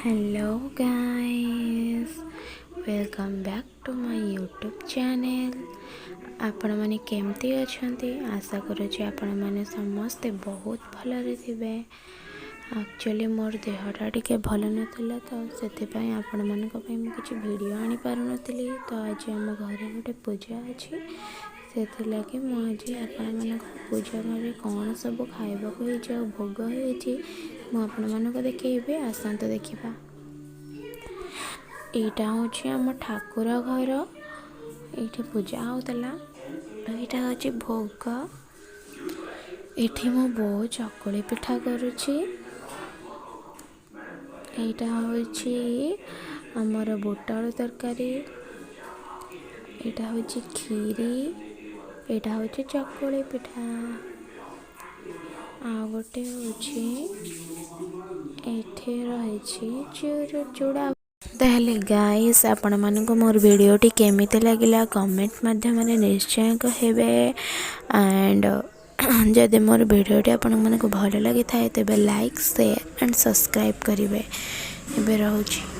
Hello guys, welcome back to my YouTube channel. आपण माने केमती अछंती? आशा करुचे आपण माने समस्ते बहुत भलरे थिबे। एक्चुअली मोर देहटा टिके भल नथिला तो सेथिपाई आपण मानक पई मु किछि वीडियो आनी पारु नथिली। तो आज हम घरे गोटे पूजा अछि, सेथिलागि मु आज आपण मानक पूजा घरे कौन सब खाइबा को हिचे भोग होइछि मु आपण मानक देखेबे। आसंत देखिबा। एटा होछि हम ठाकुर घर, एठी पूजा होतला। एटा होछि भोग। एठी मो बो चकुली पिठा करूछि। एटा होछि हमर बोटाळु तरकारी। एटा होछि खीरी। एटा होछि चकुली पिठा। आ गोटे होछि एठी रहिछि चूड़ा। ताहले गाइस, आपण मानको मोर वीडियोटी केमिति लागिला कमेंट माध्यम निश्चय कहबे। एंड जदि मोर वीडियोटी आपण मानको भल लगी थाए तेबे लाइक शेयर एंड सब्सक्राइब करिवे। एबे रहउछि।